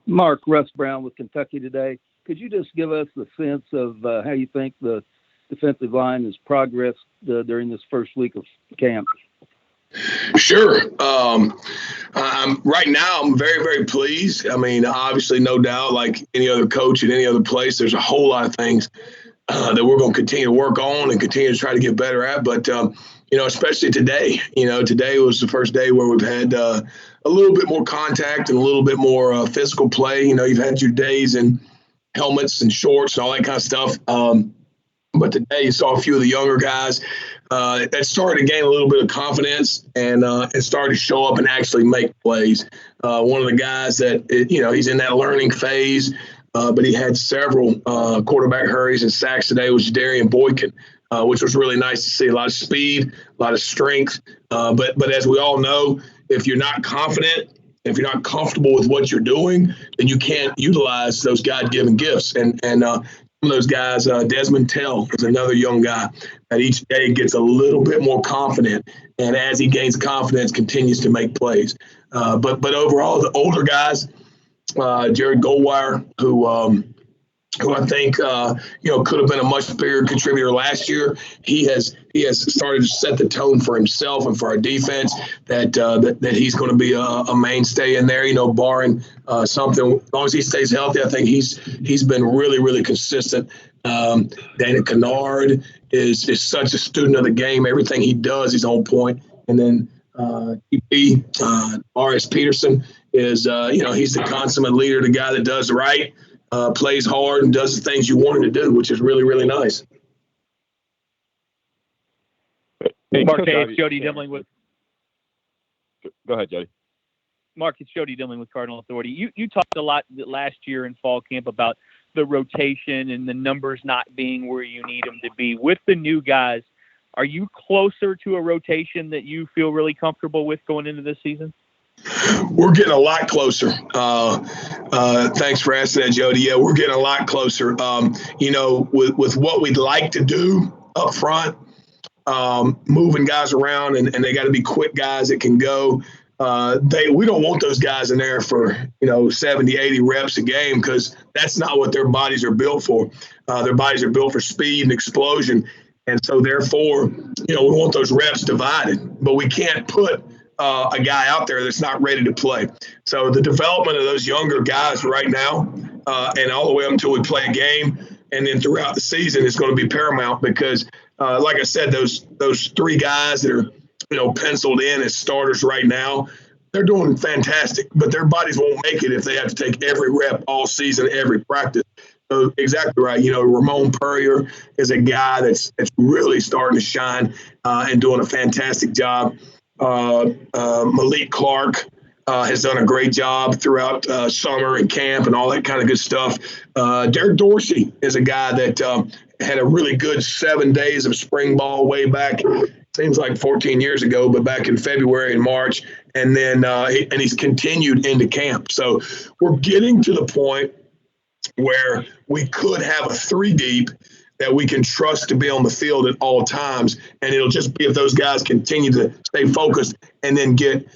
Mark, Russ Brown with Kentucky today. Could you just give us the sense of how you think the defensive line has progressed during this first week of camp? Sure. Right now, I'm very, very pleased. I mean, obviously, no doubt, like any other coach at any other place, there's a whole lot of things that we're going to continue to work on and continue to try to get better at. But, especially today, today was the first day where we've had a little bit more contact and a little bit more physical play. You've had your days in helmets and shorts and all that kind of stuff. But today you saw a few of the younger guys that started to gain a little bit of confidence and started to show up and actually make plays. One of the guys that, he's in that learning phase, but he had several quarterback hurries and sacks today was Darian Boykin, which was really nice to see. A lot of speed, a lot of strength. But as we all know, if you're not confident, if you're not comfortable with what you're doing, then you can't utilize those God-given gifts. And some of those guys, Desmond Tell is another young guy that each day gets a little bit more confident, and as he gains confidence, continues to make plays. But overall, the older guys, Jared Goldwire, who I think could have been a much bigger contributor last year. He has started to set the tone for himself and for our defense that he's going to be a mainstay in there. Barring something, as long as he stays healthy, I think he's been really, really consistent. Dana Kennard is such a student of the game. Everything he does, he's on point. And then TP, R.S. Peterson is he's the consummate leader, the guy that does right. Plays hard and does the things you want him to do, which is really, really nice. Hey, Mark, Coach, it's Jody Dimling with. Go ahead, Jody. Mark, it's Jody Dimling with Cardinal Authority. You talked a lot last year in fall camp about the rotation and the numbers not being where you need them to be. With the new guys, are you closer to a rotation that you feel really comfortable with going into this season? We're getting a lot closer. Thanks for asking that, Jody. Yeah, we're getting a lot closer. With what we'd like to do up front, moving guys around, and they got to be quick guys that can go. We don't want those guys in there for 70, 80 reps a game, because that's not what their bodies are built for. Their bodies are built for speed and explosion, and so therefore, we want those reps divided. But we can't put a guy out there that's not ready to play. So the development of those younger guys right now, and all the way up until we play a game, and then throughout the season, is going to be paramount, because, like I said, those three guys that are penciled in as starters right now, they're doing fantastic, but their bodies won't make it if they have to take every rep all season, every practice. So exactly right. Ramon Purrier is a guy that's really starting to shine and doing a fantastic job. Malik Clark has done a great job throughout summer and camp and all that kind of good stuff. Derek Dorsey is a guy that had a really good 7 days of spring ball way back, seems like 14 years ago, but back in February and March. And then he's continued into camp. So we're getting to the point where we could have a 3 deep that we can trust to be on the field at all times. And it'll just be if those guys continue to stay focused and then get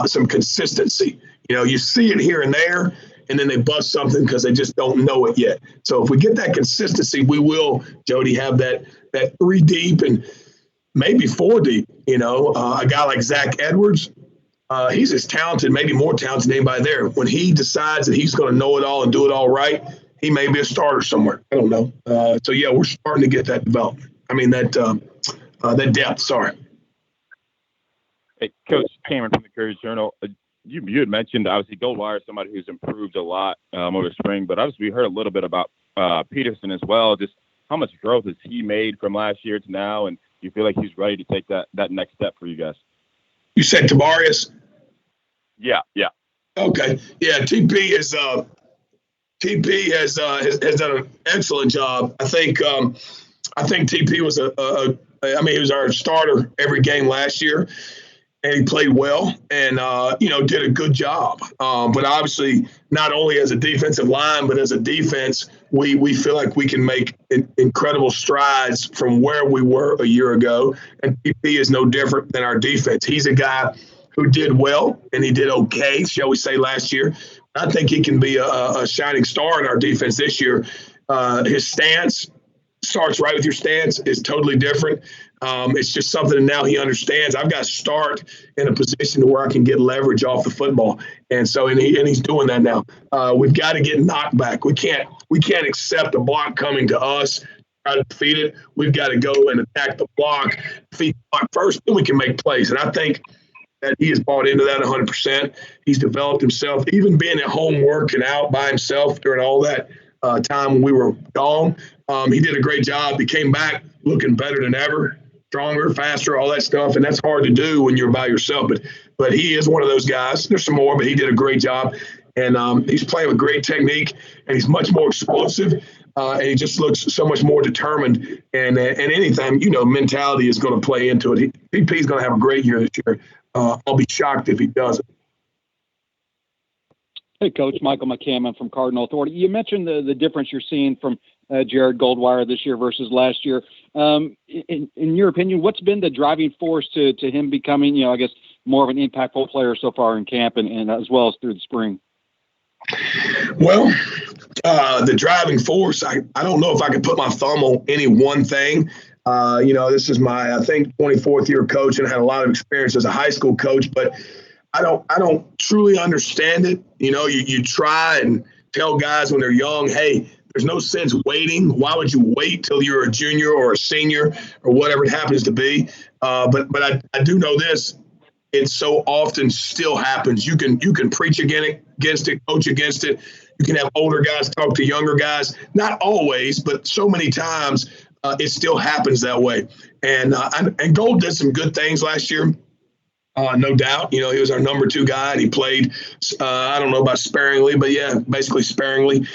some consistency. You see it here and there, and then they bust something because they just don't know it yet. So if we get that consistency, we will, Jody, have that 3 deep and maybe 4 deep. A guy like Zach Edwards, he's as talented, maybe more talented than anybody there. When he decides that he's going to know it all and do it all right, he may be a starter somewhere. I don't know. So yeah, we're starting to get that development. I mean that depth. Sorry. Hey, Coach Cameron from the Courier Journal. You had mentioned obviously Goldwire is somebody who's improved a lot over the spring, but obviously we heard a little bit about Peterson as well. Just how much growth has he made from last year to now, and do you feel like he's ready to take that next step for you guys? You said Tabarius? Yeah. Okay. Yeah, TP has done an excellent job. I think TP was he was our starter every game last year, and he played well and did a good job. But obviously, not only as a defensive line, but as a defense, we feel like we can make incredible strides from where we were a year ago. And TP is no different than our defense. He's a guy who did well, and he did okay, shall we say, last year. I think he can be a shining star in our defense this year. His stance starts right with your stance is totally different. It's just something that now he understands. I've got to start in a position where I can get leverage off the football, and he's doing that now. We've got to get knocked back. We can't accept a block coming to us, try to defeat it. We've got to go and attack the block, defeat the block first, then we can make plays. And I think that he has bought into that 100%. He's developed himself, even being at home working out by himself during all that time when we were gone. He did a great job. He came back looking better than ever, stronger, faster, all that stuff. And that's hard to do when you're by yourself. But he is one of those guys. There's some more, but he did a great job. And he's playing with great technique, and he's much more explosive. And he just looks so much more determined. And anytime, mentality is going to play into it. PP is going to have a great year this year. I'll be shocked if he doesn't. Hey, Coach, Michael McCammon from Cardinal Authority. You mentioned the difference you're seeing from Jared Goldwire this year versus last year. In your opinion, what's been the driving force to him becoming, I guess, more of an impactful player so far in camp and as well as through the spring? Well, the driving force, I don't know if I could put my thumb on any one thing. This is my, I think, 24th year coach, and I had a lot of experience as a high school coach, but I don't truly understand it. You try and tell guys when they're young, hey, there's no sense waiting. Why would you wait till you're a junior or a senior or whatever it happens to be? But I do know this. It so often still happens. You can preach against it, coach against it. You can have older guys talk to younger guys. Not always, but so many times it still happens that way. And Gold did some good things last year. No doubt. He was our number 2 guy, and he played, I don't know about sparingly, but yeah, basically sparingly.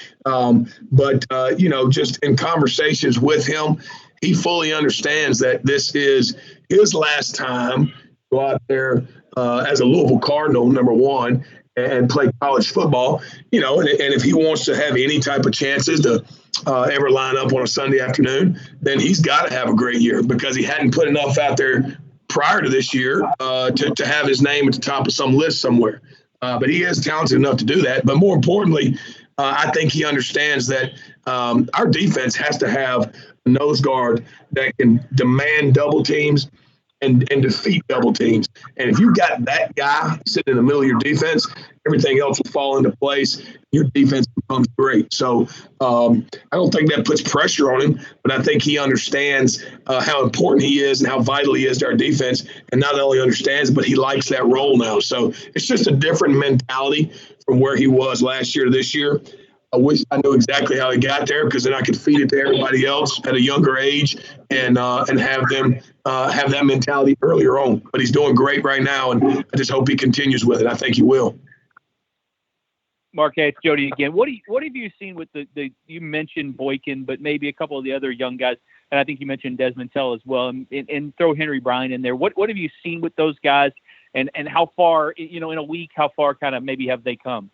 Just in conversations with him, he fully understands that this is his last time to go out there as a Louisville Cardinal, number 1, and play college football, and if he wants to have any type of chances to ever line up on a Sunday afternoon, then he's got to have a great year because he hadn't put enough out there prior to this year to have his name at the top of some list somewhere. But he is talented enough to do that. But more importantly, I think he understands that our defense has to have a nose guard that can demand double teams and defeat double teams. And if you've got that guy sitting in the middle of your defense, everything else will fall into place. Your defense becomes great. So I don't think that puts pressure on him, but I think he understands how important he is and how vital he is to our defense. And not only understands, but he likes that role now. So it's just a different mentality from where he was last year to this year. I wish I knew exactly how he got there, because then I could feed it to everybody else at a younger age and have them have that mentality earlier on. But he's doing great right now, and I just hope he continues with it. I think he will. Mark, hey, it's Jody again. What have you seen with the you mentioned Boykin, but maybe a couple of the other young guys, and I think you mentioned Desmond Tell as well, and throw Henry Bryan in there. What have you seen with those guys, and how far, in a week, how far kind of maybe have they come?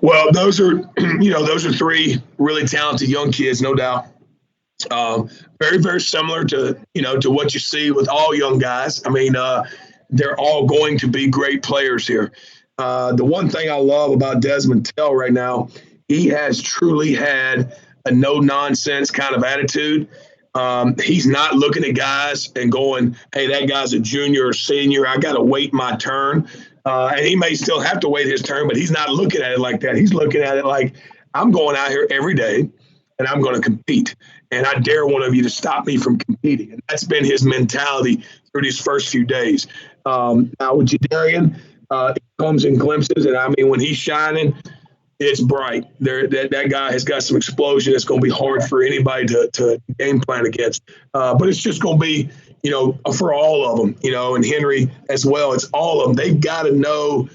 Well, those are 3 really talented young kids, no doubt. Very, very similar to what you see with all young guys. I mean, they're all going to be great players here. The one thing I love about Desmond Tell right now, he has truly had a no-nonsense kind of attitude. He's not looking at guys and going, hey, that guy's a junior or senior, I got to wait my turn. And he may still have to wait his turn, but he's not looking at it like that. He's looking at it like, I'm going out here every day and I'm going to compete. And I dare one of you to stop me from competing. And that's been his mentality through these first few days. Now with Jadarian, it comes in glimpses. And I mean, when he's shining, it's bright. That guy has got some explosion. It's going to be hard for anybody to game plan against. But it's just going to be, for all of them, and Henry as well. It's all of them. They've got to know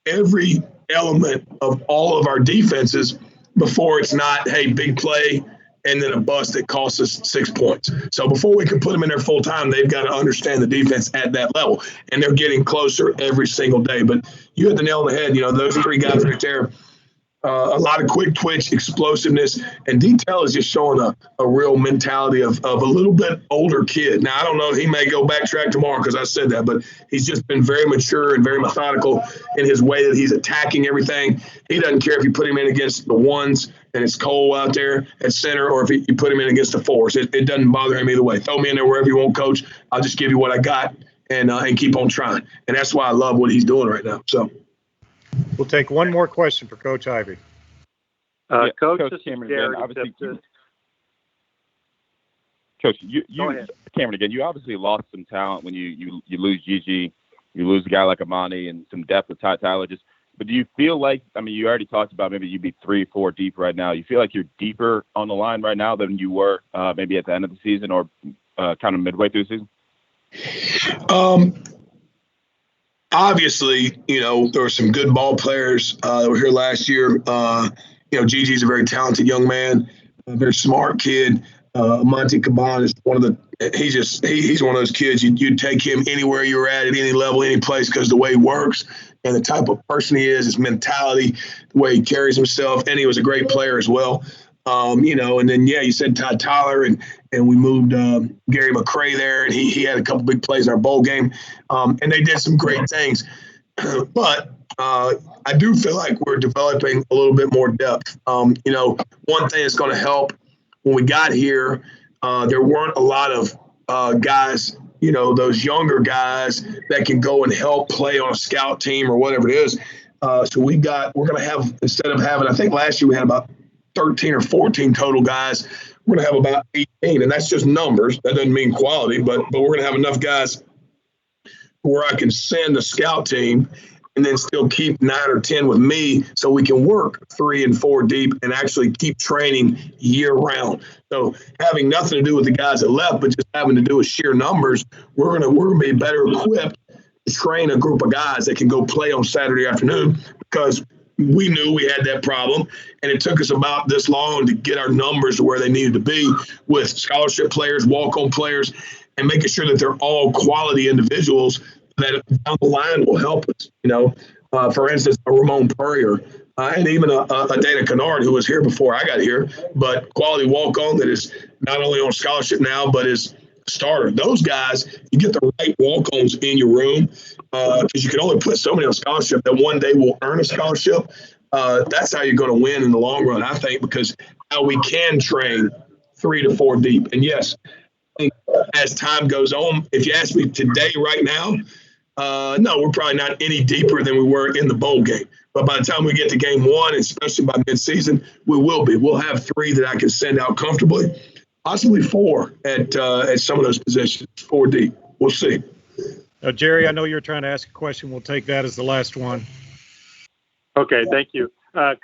every element of all of our defenses before it's not, hey, big play and then a bust that costs us 6 points. So before we can put them in there full time, they've got to understand the defense at that level. And they're getting closer every single day. But you hit the nail on the head. Those 3 guys right there, a lot of quick twitch, explosiveness, and detail is just showing a real mentality of a little bit older kid. Now, I don't know, he may go backtrack tomorrow because I said that, but he's just been very mature and very methodical in his way that he's attacking everything. He doesn't care if you put him in against the ones and it's cold out there at center, or if you put him in against the fours. It doesn't bother him either way. Throw me in there wherever you want, coach. I'll just give you what I got and keep on trying. And that's why I love what he's doing right now. So we'll take one more question for Coach Ivey. Coach, Coach this is Cameron Gary. again. Obviously, Coach, you Cameron again. You obviously lost some talent when you lose Gigi, you lose a guy like Amani and some depth with Ty Tyler. But do you feel like, I mean, you already talked about maybe you'd be 3-4 deep right now. You feel like you're deeper on the line right now than you were maybe at the end of the season or kind of midway through the season? Obviously, there were some good ball players that were here last year. Gigi's a very talented young man, a very smart kid. Monty Caban is he's one of those kids, you'd take him anywhere you're at any level, any place, because the way he works and the type of person he is, his mentality, the way he carries himself, and he was a great player as well. And then, you said Ty Tyler, and we moved Gary McCray there, and he had a couple big plays in our bowl game, and they did some great things. But I do feel like we're developing a little bit more depth. One thing that's going to help, when we got here, there weren't a lot of guys, those younger guys that can go and help play on a scout team or whatever it is. So we're going to have, instead of having, I think last year we had about 13 or 14 total guys, we're going to have about 18, and that's just numbers. That doesn't mean quality, but we're going to have enough guys where I can send a scout team and then still keep 9 or 10 with me, so we can work 3 and 4 deep and actually keep training year round. So having nothing to do with the guys that left, but just having to do with sheer numbers, we're gonna be better equipped to train a group of guys that can go play on Saturday afternoon, because we knew we had that problem, and it took us about this long to get our numbers to where they needed to be with scholarship players, walk-on players, and making sure that they're all quality individuals that down the line will help us. For instance, a Ramon Purrier, and even a Dana Kennard, who was here before I got here, but quality walk-on that is not only on scholarship now, but is starter. Those guys, you get the right walk-ons in your room, because you can only put so many on scholarship that one day will earn a scholarship. That's how you're going to win in the long run, I think, because how we can train 3 to 4 deep. And yes, I think as time goes on, if you ask me today, right now, no, we're probably not any deeper than we were in the bowl game. But by the time we get to game 1, especially by midseason, we will be. We'll have 3 that I can send out comfortably, possibly 4 at some of those positions, 4 deep. We'll see. Jerry, I know you're trying to ask a question. We'll take that as the last one. Okay, thank you.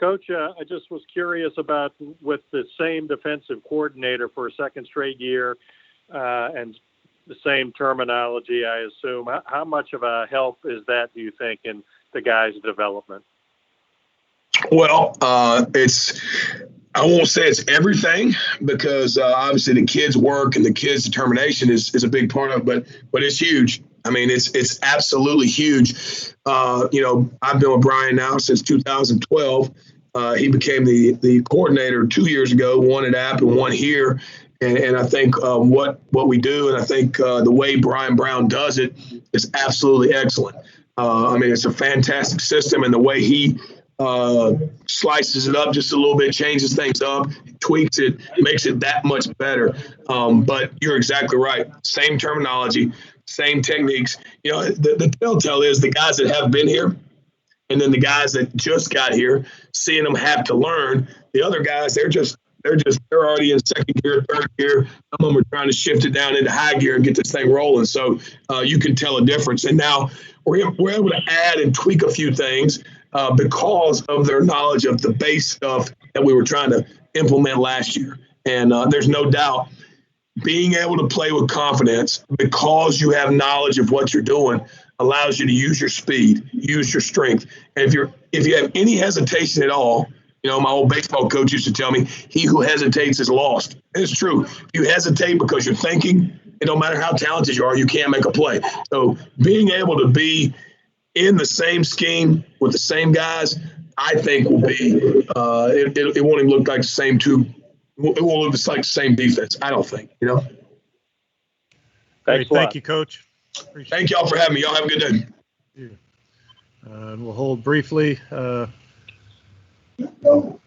Coach, I just was curious about, with the same defensive coordinator for a second straight year and the same terminology, I assume, how much of a help is that, do you think, in the guys' development? Well, I won't say it's everything, because obviously the kids' work and the kids' determination is a big part of it, but it's huge. I mean, it's absolutely huge. I've been with Brian now since 2012. He became the coordinator 2 years ago, one at App and one here. And I think what we do, and I think the way Brian Brown does it is absolutely excellent. It's a fantastic system, and the way he slices it up just a little bit, changes things up, tweaks it, makes it that much better. But you're exactly right. Same terminology, same techniques. The telltale is the guys that have been here, and then the guys that just got here, seeing them have to learn. The other guys, they're already in second gear, third gear. Some of them are trying to shift it down into high gear and get this thing rolling. So you can tell a difference. And now we're able to add and tweak a few things because of their knowledge of the base stuff that we were trying to implement last year. And there's no doubt being able to play with confidence because you have knowledge of what you're doing allows you to use your speed, use your strength. And if you have any hesitation at all, my old baseball coach used to tell me, he who hesitates is lost. It's true. If you hesitate because you're thinking, it don't matter how talented you are, you can't make a play. So being able to be in the same scheme with the same guys, I think will be it won't even look like the same two. It won't look like the same defense. I don't think. Great. Thank you, Coach. Thank y'all for having me. Y'all have a good day. Yeah. And we'll hold briefly. Turn up.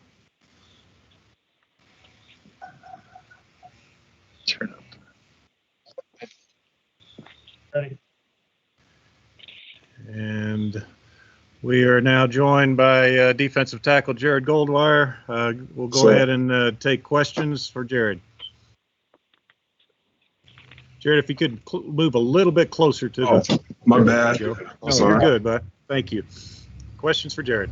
And we are now joined by defensive tackle Jared Goldwire. We'll go ahead and take questions for Jared. Jared, if you could move a little bit closer to the. My bad. No, you're good, bud. Thank you. Questions for Jared.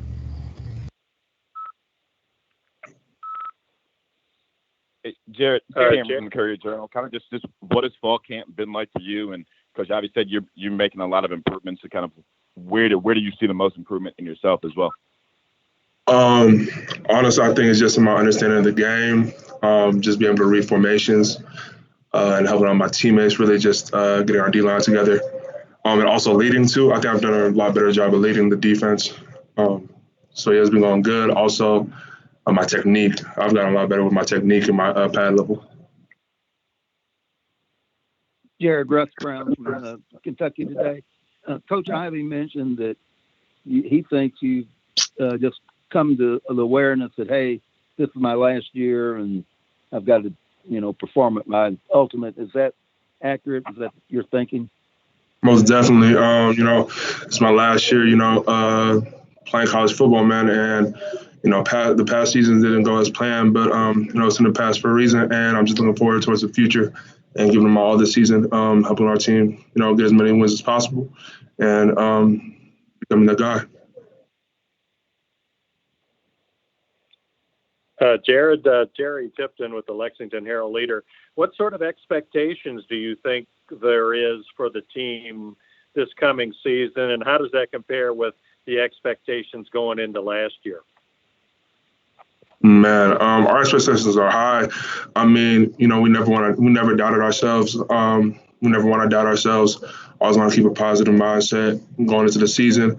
Hey, Jared, from the Courier Journal, kind of just what has fall camp been like for you? And Coach Ivey said you're making a lot of improvements. To kind of where do you see the most improvement in yourself as well? Honestly, I think it's just in my understanding of the game, just being able to read formations and helping out my teammates, really just getting our D-line together. And also leading too. I think I've done a lot better job of leading the defense. So yeah, it's been going good. Also, my technique. I've gotten a lot better with my technique and my pad level. Jared, Russ Brown from Kentucky Today. Coach Ivey mentioned that he thinks you've just come to the awareness that, hey, this is my last year and I've got to, perform at my ultimate. Is that accurate? Is that your thinking? Most definitely. It's my last year, playing college football, man. And, the past season didn't go as planned, but, it's in the past for a reason. And I'm just looking forward towards the future and giving them all this season, helping our team, get as many wins as possible and becoming that guy. Jared, Terry Tipton with the Lexington Herald Leader. What sort of expectations do you think there is for the team this coming season, and how does that compare with the expectations going into last year? Man, our expectations are high. I mean, we never doubted ourselves. We never want to doubt ourselves. Always want to keep a positive mindset going into the season.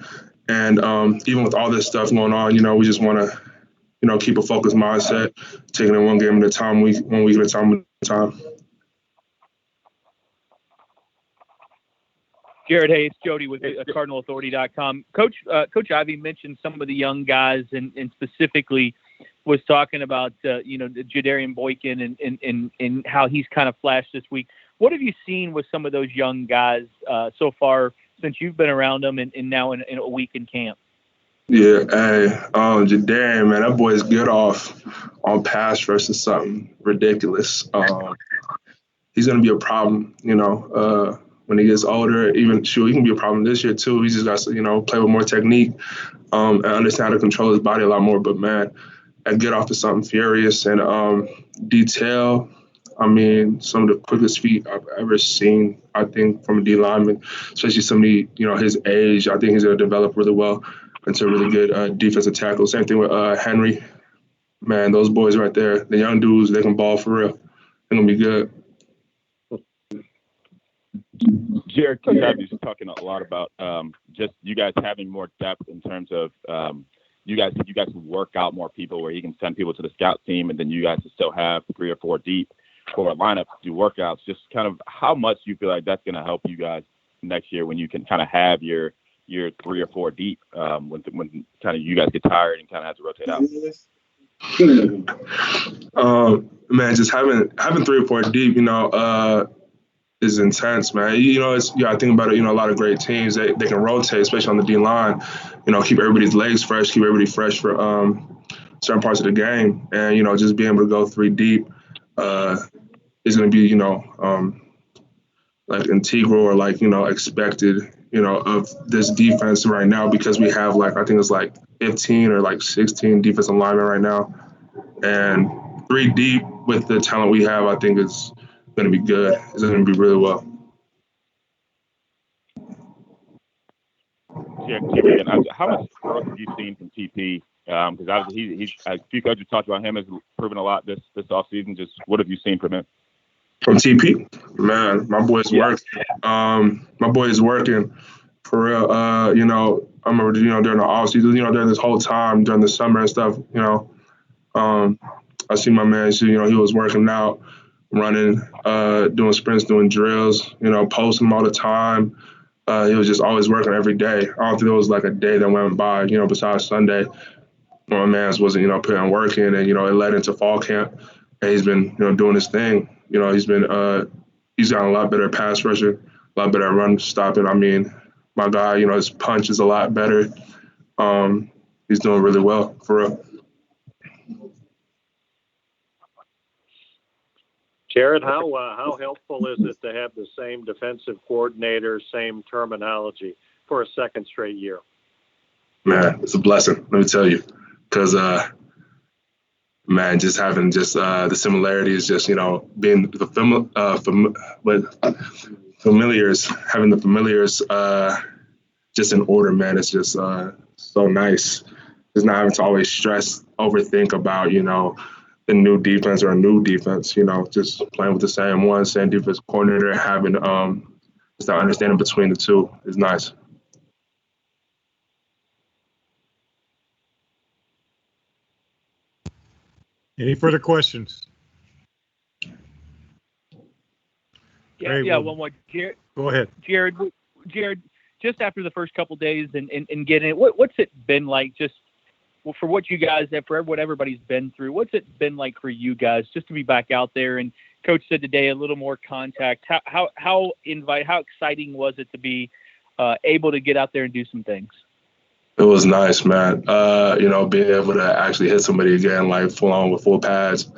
And even with all this stuff going on, we just want to, keep a focused mindset, taking it one game at a time, one week at a time. Jared, hey, it's Jody with CardinalAuthority.com. Coach Ivey mentioned some of the young guys and specifically was talking about, Jadarian Boykin and how he's kind of flashed this week. What have you seen with some of those young guys so far since you've been around them and now in a week in camp? Yeah, hey, Jadarian, man, that boy's good off on pass versus something ridiculous. He's going to be a problem, when he gets older. Even, he can be a problem this year, too. He just got to, play with more technique and understand how to control his body a lot more. But, man, that get off is something furious. And detail, I mean, some of the quickest feet I've ever seen, I think, from a D lineman, especially somebody, his age. I think he's going to develop really well into a really good defensive tackle. Same thing with Henry. Man, those boys right there, the young dudes, they can ball for real. They're going to be good. Jared, Coach Ivey's talking a lot about just you guys having more depth in terms of you guys can work out more people where he can send people to the scout team, and then you guys can still have 3 or 4 deep for a lineup to do workouts. Just kind of how much you feel like that's going to help you guys next year when you can kind of have your 3 or 4 deep when kind of you guys get tired and kind of have to rotate out. Man, just having 3 or 4 deep, is intense, man. I think about it, a lot of great teams, they can rotate, especially on the D line, keep everybody's legs fresh, keep everybody fresh for certain parts of the game. And, just being able to go 3 deep is going to be, like integral or like, expected, of this defense right now, because we have I think it's 15 or 16 defensive linemen right now. And 3 deep with the talent we have, I think is going to be good. It's going to be really well. Yeah, TP, how much growth have you seen from TP? Because obviously he's a few coaches talked about him as proven a lot this offseason. Just what have you seen from him? From TP, man, my boy is working. My boy is working for real. I remember, during the off season, during this whole time, during the summer and stuff, I see my man, he was working out, running, doing sprints, doing drills, posting all the time. He was just always working every day. I don't think there was like a day that went by, besides Sunday, when my man wasn't, putting work in, and, it led into fall camp. And he's been, doing his thing. He's been, he's gotten a lot better at pass rushing, a lot better at run stopping. I mean, my guy, his punch is a lot better. He's doing really well, for real. Jared, how helpful is it to have the same defensive coordinator, same terminology for a second straight year? Man, it's a blessing, let me tell you, because man, just having the similarities, being the familiars, having the familiars just in order, man, it's just so nice. Just not having to always overthink about, the new defense or a new defense, just playing with the same defense coordinator, having just that understanding between the two is nice. Any further questions? Yeah, one more. Jared, go ahead. Jared, just after the first couple days and getting it, what's it been like just for what you guys have, for what everybody's been through? What's it been like for you guys just to be back out there? And Coach said today a little more contact. How exciting was it to be able to get out there and do some things? It was nice, man. Being able to actually hit somebody again, like full on with full pads,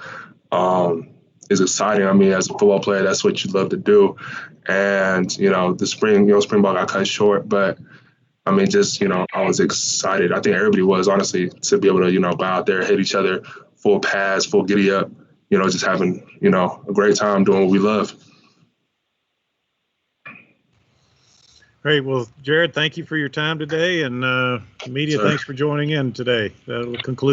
is exciting. I mean, as a football player, that's what you love to do. And, the spring ball got cut short, but I mean, I was excited. I think everybody was, honestly, to be able to, go out there, hit each other, full pads, full giddy up, just having, a great time doing what we love. Great. Well, Jared, thank you for your time today. And media, thanks for joining in today. That will conclude.